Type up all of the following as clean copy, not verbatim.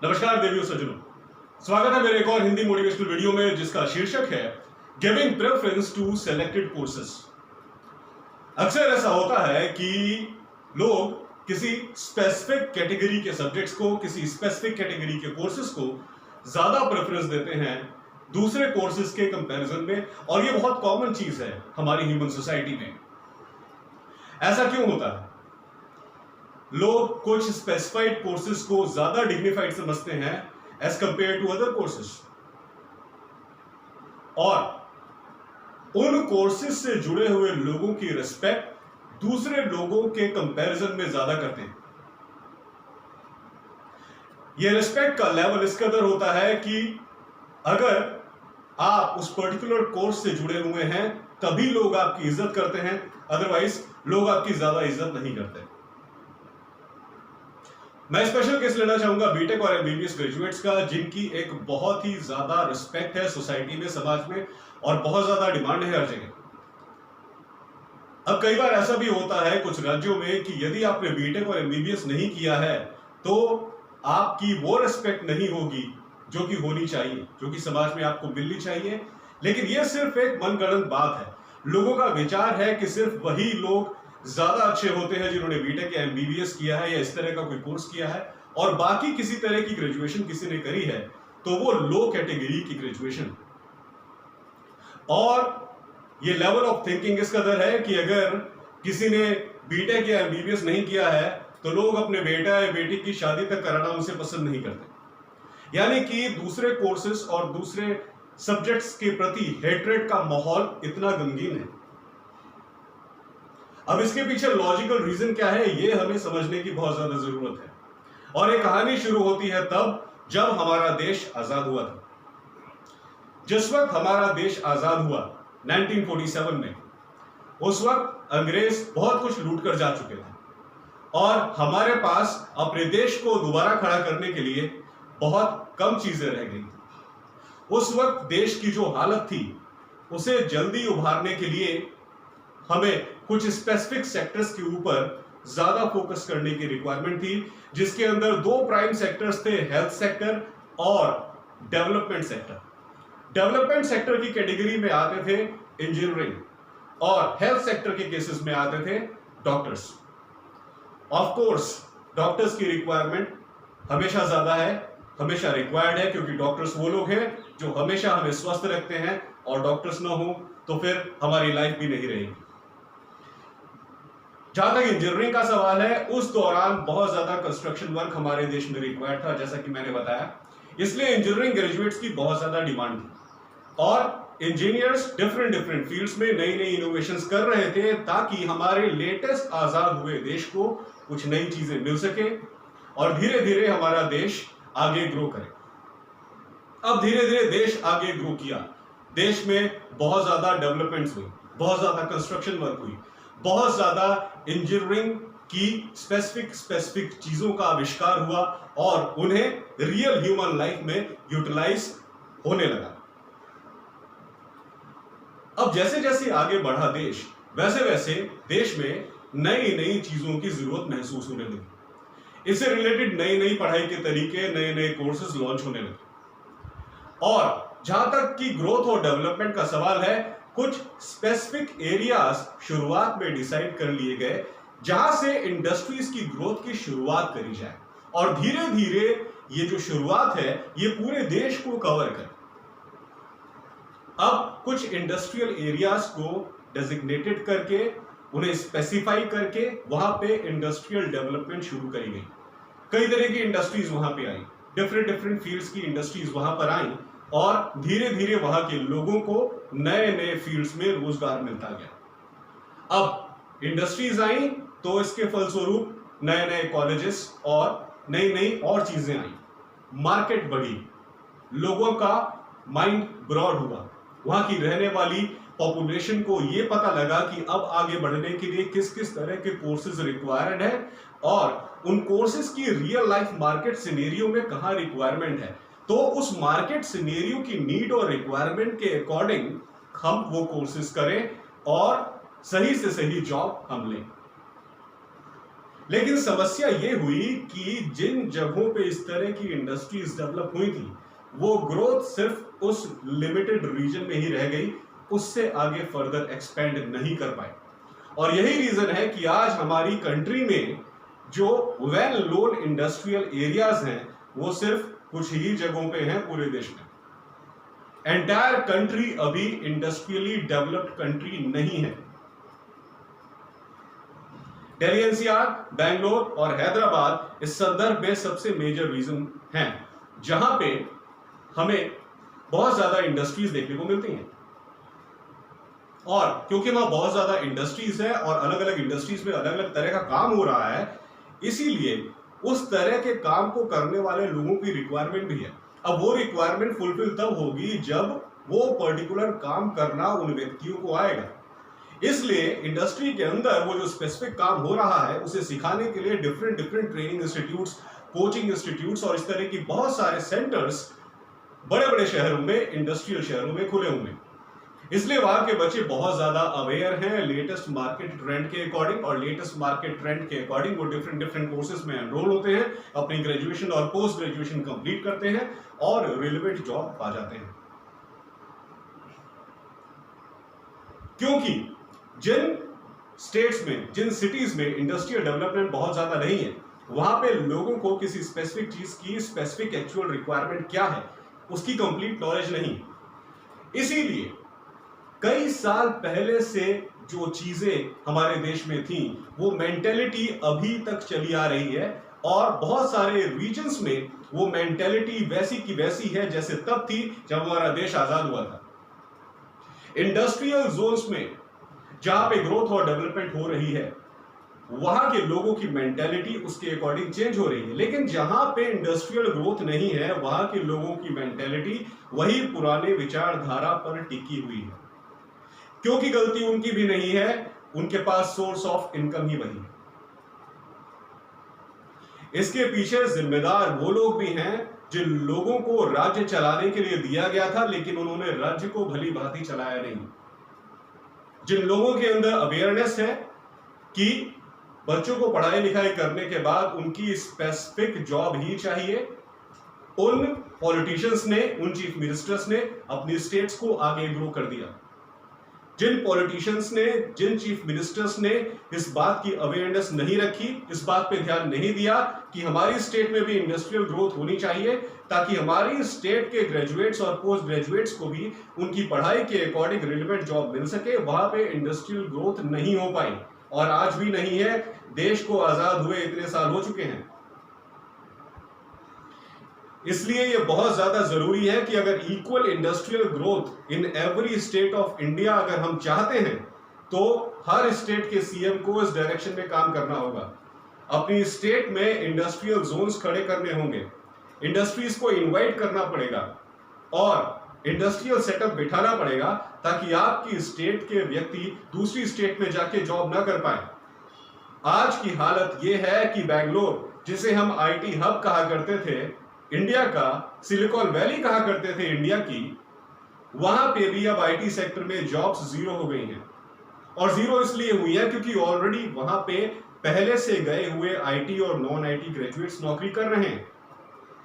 नमस्कार देवियों सज्जनों, स्वागत है मेरे एक और हिंदी मोटिवेशनल वीडियो में जिसका शीर्षक है giving preference to selected courses. अक्सर ऐसा होता है कि लोग किसी स्पेसिफिक कैटेगरी के सब्जेक्ट्स को, किसी स्पेसिफिक कैटेगरी के कोर्सेज को ज्यादा प्रेफरेंस देते हैं दूसरे कोर्सेज के कंपैरिजन में, और ये बहुत कॉमन चीज है हमारी ह्यूमन सोसाइटी में। ऐसा क्यों होता है? लोग कुछ स्पेसिफाइड कोर्सेज को ज्यादा डिग्निफाइड समझते हैं as compare to other courses, और उन कोर्सेज से जुड़े हुए लोगों की रिस्पेक्ट दूसरे लोगों के कंपैरिजन में ज्यादा करते हैं। यह रिस्पेक्ट का लेवल इस कदर होता है कि अगर आप उस पर्टिकुलर कोर्स से जुड़े हुए हैं तभी लोग आपकी इज्जत करते हैं, अदरवाइज लोग आपकी ज्यादा इज्जत नहीं करते। मैं स्पेशल केस लेना चाहूंगा बीटेक और एमबीबीएस ग्रेजुएट्स का, जिनकी एक बहुत ही ज्यादा रिस्पेक्ट है सोसाइटी में, समाज में, और बहुत ज्यादा डिमांड है हर जगह। अब कई बार ऐसा भी होता है कुछ राज्यों में कि यदि आपने बीटेक और एमबीबीएस नहीं किया है तो आपकी वो रिस्पेक्ट नहीं होगी जो कि होनी चाहिए, जो कि समाज में आपको मिलनी चाहिए। लेकिन यह सिर्फ एक मनगढ़ंत बात है। लोगों का विचार है कि सिर्फ वही लोग ज्यादा अच्छे होते हैं जिन्होंने बीटेक या एमबीबीएस किया है या इस तरह का कोई कोर्स किया है, और बाकी किसी तरह की ग्रेजुएशन किसी ने करी है तो वो लो कैटेगरी की ग्रेजुएशन। और ये लेवल ऑफ थिंकिंग इस कदर है कि अगर किसी ने बीटेक या एमबीबीएस नहीं किया है तो लोग अपने बेटा या बेटी की शादी तक कराना उनसे पसंद नहीं करते। यानी कि दूसरे कोर्सेस और दूसरे सब्जेक्ट्स के प्रति हेट्रेड का माहौल इतना गमगीन है। अब इसके पीछे लॉजिकल रीजन क्या है, ये हमें समझने की बहुत ज्यादा जरूरत है। और ये कहानी शुरू होती है तब जब हमारा देश आजाद हुआ था। जिस वक्त हमारा देश आजाद हुआ 1947 में, उस वक्त अंग्रेज बहुत कुछ लूट कर जा चुके थे और हमारे पास अपने देश को दोबारा खड़ा करने के लिए बहुत कम चीजें रह गई थी। उस वक्त देश की जो हालत थी उसे जल्दी उभारने के लिए हमें कुछ स्पेसिफिक सेक्टर्स के ऊपर ज्यादा फोकस करने की रिक्वायरमेंट थी, जिसके अंदर दो प्राइम सेक्टर्स थे, हेल्थ सेक्टर और डेवलपमेंट सेक्टर। डेवलपमेंट सेक्टर की कैटेगरी में आते थे इंजीनियरिंग, और हेल्थ सेक्टर के केसेस में आते थे डॉक्टर्स। ऑफ कोर्स डॉक्टर्स की रिक्वायरमेंट हमेशा ज्यादा है, हमेशा रिक्वायर्ड है, क्योंकि डॉक्टर्स वो लोग हैं जो हमेशा हमें स्वस्थ रखते हैं, और डॉक्टर्स ना हो तो फिर हमारी लाइफ भी नहीं रहेगी। जहां तक इंजीनियरिंग का सवाल है, उस दौरान बहुत ज्यादा कंस्ट्रक्शन वर्क हमारे देश में रिक्वायर्ड था, जैसा कि मैंने बताया। इसलिए इंजीनियरिंग ग्रेजुएट्स की बहुत ज्यादा डिमांड थी, और इंजीनियर्स डिफरेंट फील्ड्स में नई नई इनोवेशंस कर रहे थे ताकि हमारे लेटेस्ट आजाद हुए देश को कुछ नई चीजें मिल सके और धीरे धीरे हमारा देश आगे ग्रो करे। अब धीरे धीरे देश आगे ग्रो किया, देश में बहुत ज्यादा डेवलपमेंट्स हुई, बहुत ज्यादा कंस्ट्रक्शन वर्क हुई, बहुत ज्यादा इंजीनियरिंग की स्पेसिफिक चीजों का आविष्कार हुआ और उन्हें रियल ह्यूमन लाइफ में यूटिलाइज होने लगा। अब जैसे जैसे आगे बढ़ा देश, वैसे वैसे देश में नई नई चीजों की जरूरत महसूस होने लगी। इससे रिलेटेड नई नई पढ़ाई के तरीके, नए नए कोर्सेज लॉन्च होने लगे। और जहां तक की ग्रोथ और डेवलपमेंट का सवाल है, कुछ स्पेसिफिक एरियाज शुरुआत में डिसाइड कर लिए गए जहां से इंडस्ट्रीज की ग्रोथ की शुरुआत करी जाए, और धीरे धीरे ये जो शुरुआत है ये पूरे देश को कवर करे। अब कुछ इंडस्ट्रियल एरियाज को डेजिग्नेटेड करके, उन्हें स्पेसिफाई करके वहां पे इंडस्ट्रियल डेवलपमेंट शुरू करी गई। कई तरह की इंडस्ट्रीज वहां पे आई, डिफरेंट फील्ड्स की इंडस्ट्रीज वहां पर आई, और धीरे धीरे वहां के लोगों को नए नए फील्ड्स में रोजगार मिलता गया। अब इंडस्ट्रीज आई तो इसके फलस्वरूप नए नए कॉलेजेस और नई नई और चीजें आई, मार्केट बढ़ी, लोगों का माइंड ब्रॉड हुआ, वहां की रहने वाली पॉपुलेशन को यह पता लगा कि अब आगे बढ़ने के लिए किस किस तरह के कोर्सेज रिक्वायर्ड है, और उन कोर्सेज की रियल लाइफ मार्केट सिनेरियो में कहां रिक्वायरमेंट है, तो उस मार्केट सिनेरियो की नीड और रिक्वायरमेंट के अकॉर्डिंग हम वो कोर्सेज करें और सही से सही जॉब हम लें। लेकिन समस्या ये हुई कि जिन जगहों पे इस तरह की इंडस्ट्रीज डेवलप हुई थी, वो ग्रोथ सिर्फ उस लिमिटेड रीजन में ही रह गई, उससे आगे फर्दर एक्सपेंड नहीं कर पाए। और यही रीजन है कि आज हमारी कंट्री में जो वेल नोन इंडस्ट्रियल एरियाज हैं, वो सिर्फ कुछ ही जगहों पे हैं पूरे देश में। एंटायर कंट्री अभी इंडस्ट्रियली डेवलप्ड कंट्री नहीं है। दिल्ली एनसीआर, बेंगलोर और हैदराबाद इस संदर्भ में सबसे मेजर रीजन हैं जहां पे हमें बहुत ज्यादा इंडस्ट्रीज देखने को मिलती हैं। और क्योंकि वहां बहुत ज्यादा इंडस्ट्रीज है और अलग अलग इंडस्ट्रीज में अलग अलग तरह का काम हो रहा है, इसीलिए उस तरह के काम को करने वाले लोगों की रिक्वायरमेंट भी है। अब वो रिक्वायरमेंट फुलफिल तब होगी जब वो पर्टिकुलर काम करना उन व्यक्तियों को आएगा। इसलिए इंडस्ट्री के अंदर वो जो स्पेसिफिक काम हो रहा है, उसे सिखाने के लिए different training institutes, coaching institutes और इस तरह की बहुत सारे सेंटर्स बड़े बड़े शहरों में, इंडस्ट्रियल शहरों में खुले हुए हैं। इसलिए वहां के बच्चे बहुत ज्यादा अवेयर हैं लेटेस्ट मार्केट ट्रेंड के अकॉर्डिंग, और लेटेस्ट मार्केट ट्रेंड के अकॉर्डिंग वो डिफरेंट कोर्सेज में एनरोल होते हैं, अपनी ग्रेजुएशन और पोस्ट ग्रेजुएशन कंप्लीट करते हैं और रिलेवेंट जॉब पा जाते हैं। क्योंकि जिन स्टेट्स में, जिन सिटीज में इंडस्ट्रियल डेवलपमेंट बहुत ज्यादा नहीं है, वहां पे लोगों को किसी स्पेसिफिक चीज की स्पेसिफिक एक्चुअल रिक्वायरमेंट क्या है उसकी कंप्लीट नॉलेज नहीं। इसीलिए कई साल पहले से जो चीजें हमारे देश में थी, वो मेंटेलिटी अभी तक चली आ रही है और बहुत सारे रीजन्स में वो मेंटेलिटी वैसी की वैसी है जैसे तब थी जब हमारा देश आजाद हुआ था। इंडस्ट्रियल जोन्स में जहां पे ग्रोथ और डेवलपमेंट हो रही है, वहां के लोगों की मेंटेलिटी उसके अकॉर्डिंग चेंज हो रही है। लेकिन जहां पे इंडस्ट्रियल ग्रोथ नहीं है, वहां के लोगों की मेंटेलिटी वही पुराने विचारधारा पर टिकी हुई है। क्योंकि गलती उनकी भी नहीं है, उनके पास सोर्स ऑफ इनकम ही वही है। इसके पीछे जिम्मेदार वो लोग भी हैं जिन लोगों को राज्य चलाने के लिए दिया गया था, लेकिन उन्होंने राज्य को भली भांति चलाया नहीं। जिन लोगों के अंदर अवेयरनेस है कि बच्चों को पढ़ाई लिखाई करने के बाद उनकी स्पेसिफिक जॉब ही चाहिए, उन पॉलिटिशियंस ने, उन चीफ मिनिस्टर्स ने अपनी स्टेट्स को आगे ग्रो कर दिया। जिन पॉलिटिशियंस ने, जिन चीफ मिनिस्टर्स ने इस बात की अवेयरनेस नहीं रखी, इस बात पे ध्यान नहीं दिया कि हमारी स्टेट में भी इंडस्ट्रियल ग्रोथ होनी चाहिए ताकि हमारी स्टेट के ग्रेजुएट्स और पोस्ट ग्रेजुएट्स को भी उनकी पढ़ाई के अकॉर्डिंग रिलेवेंट जॉब मिल सके, वहां पे इंडस्ट्रियल ग्रोथ नहीं हो पाई और आज भी नहीं है। देश को आजाद हुए इतने साल हो चुके हैं। इसलिए यह बहुत ज्यादा जरूरी है कि अगर equal industrial growth in every state of India अगर हम चाहते हैं, तो हर स्टेट के सीएम को इस डायरेक्शन में काम करना होगा। अपनी स्टेट में इंडस्ट्रियल जोन्स खड़े करने होंगे, इंडस्ट्रीज को इनवाइट करना पड़ेगा और इंडस्ट्रियल सेटअप बिठाना पड़ेगा ताकि आपकी स्टेट के व्यक्ति दूसरी स्टेट में जाके जॉब ना कर पाए। आज की हालत यह है कि बेंगलोर, जिसे हम आईटी हब कहा करते थे, इंडिया का सिलिकॉन वैली कहा करते थे इंडिया की, वहां पे भी अब आईटी सेक्टर में जॉब्स जीरो हो गई हैं। और जीरो इसलिए हुई है क्योंकि ऑलरेडी वहां पे पहले से गए हुए आईटी और नॉन आईटी ग्रेजुएट्स नौकरी कर रहे हैं।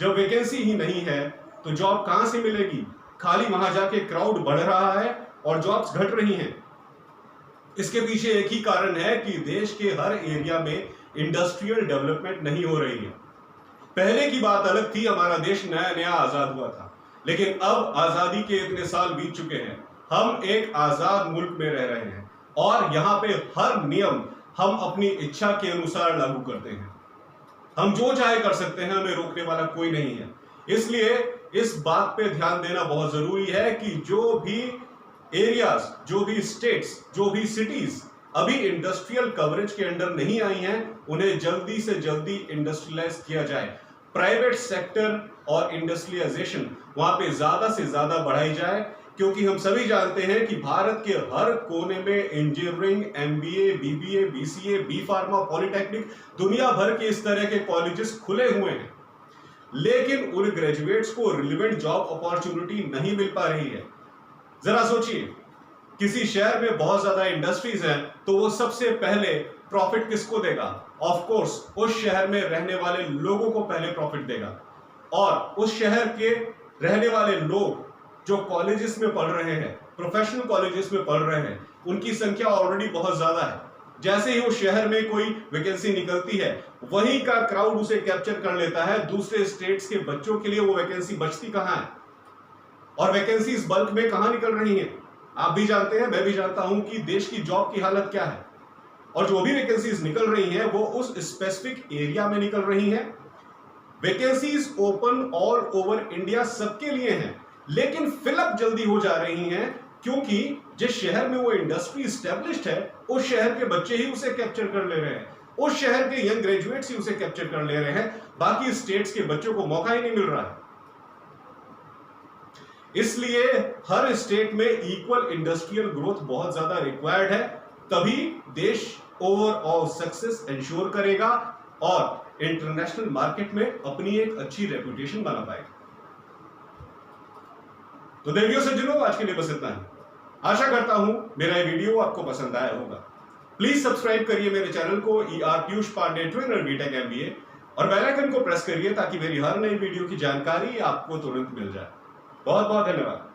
जब वैकेंसी ही नहीं है तो जॉब कहां से मिलेगी? खाली वहां जाके क्राउड बढ़ रहा है और जॉब्स घट रही हैं। इसके पीछे एक ही कारण है कि देश के हर एरिया में इंडस्ट्रियल डेवलपमेंट नहीं हो रही है। पहले की बात अलग थी, हमारा देश नया नया आजाद हुआ था, लेकिन अब आजादी के इतने साल बीत चुके हैं, हम एक आजाद मुल्क में रह रहे हैं और यहाँ पे हर नियम हम अपनी इच्छा के अनुसार लागू करते हैं। हम जो चाहे कर सकते हैं, हमें रोकने वाला कोई नहीं है। इसलिए इस बात पे ध्यान देना बहुत जरूरी है कि जो भी एरियाज, जो भी स्टेट्स, जो भी सिटीज अभी इंडस्ट्रियल कवरेज के अंडर नहीं आई हैं, उन्हें जल्दी से जल्दी इंडस्ट्रियलाइज किया जाए। प्राइवेट सेक्टर और इंडस्ट्रियलाइजेशन वहां पे ज्यादा से ज्यादा बढ़ाई जाए, क्योंकि हम सभी जानते हैं कि भारत के हर कोने में engineering, MBA, BBA, BCA, B pharma, polytechnic, दुनिया भर के इस तरह के कॉलेजेस खुले हुए हैं, लेकिन उन ग्रेजुएट्स को रिलेवेंट जॉब अपॉर्चुनिटी नहीं मिल पा रही है। जरा सोचिए, किसी शहर में बहुत ज्यादा इंडस्ट्रीज हैं तो वो सबसे पहले प्रॉफिट किसको देगा? ऑफ कोर्स उस शहर में रहने वाले लोगों को पहले प्रॉफिट देगा। और उस शहर के रहने वाले लोग जो कॉलेजेस में पढ़ रहे हैं, प्रोफेशनल कॉलेजेस में पढ़ रहे हैं, उनकी संख्या ऑलरेडी बहुत ज्यादा है। जैसे ही उस शहर में कोई वैकेंसी निकलती है, वहीं का क्राउड उसे कैप्चर कर लेता है। दूसरे स्टेट्स के बच्चों के लिए वो वैकेंसी बचती कहां है? और वैकेंसीज बल्क में कहां निकल रही हैं? आप भी जानते हैं, मैं भी जानता हूं कि देश की जॉब की हालत क्या है। और जो भी वैकेंसीज निकल रही हैं वो उस स्पेसिफिक एरिया में निकल रही हैं। Vacancies open all over India सबके लिए हैं, लेकिन फिलअप जल्दी हो जा रही हैं क्योंकि जिस शहर में वो इंडस्ट्री स्टैब्लिश्ड है, उस शहर के बच्चे ही उसे कैप्चर कर ले रहे हैं, उस शहर के यंग ग्रेजुएट्स ही उसे कैप्चर कर ले रहे हैं। बाकी स्टेट्स के बच्चों को मौका ही नहीं मिल रहा है। इसलिए हर स्टेट में इक्वल इंडस्ट्रियल ग्रोथ बहुत ज्यादा रिक्वायर्ड है, तभी देश ओवरऑल सक्सेस इंश्योर करेगा और इंटरनेशनल मार्केट में अपनी एक अच्छी रेपुटेशन बना पाएगा। तो देवियों सज्जनों, आज के लिए बस इतना है। आशा करता हूं मेरा ये वीडियो आपको पसंद आया होगा। प्लीज सब्सक्राइब करिए मेरे चैनल को ER Piyush Pandey trainer BTech MBA और बेल आइकन को प्रेस करिए ताकि मेरी हर नई वीडियो की जानकारी आपको तुरंत मिल जाए। बहुत बहुत धन्यवाद।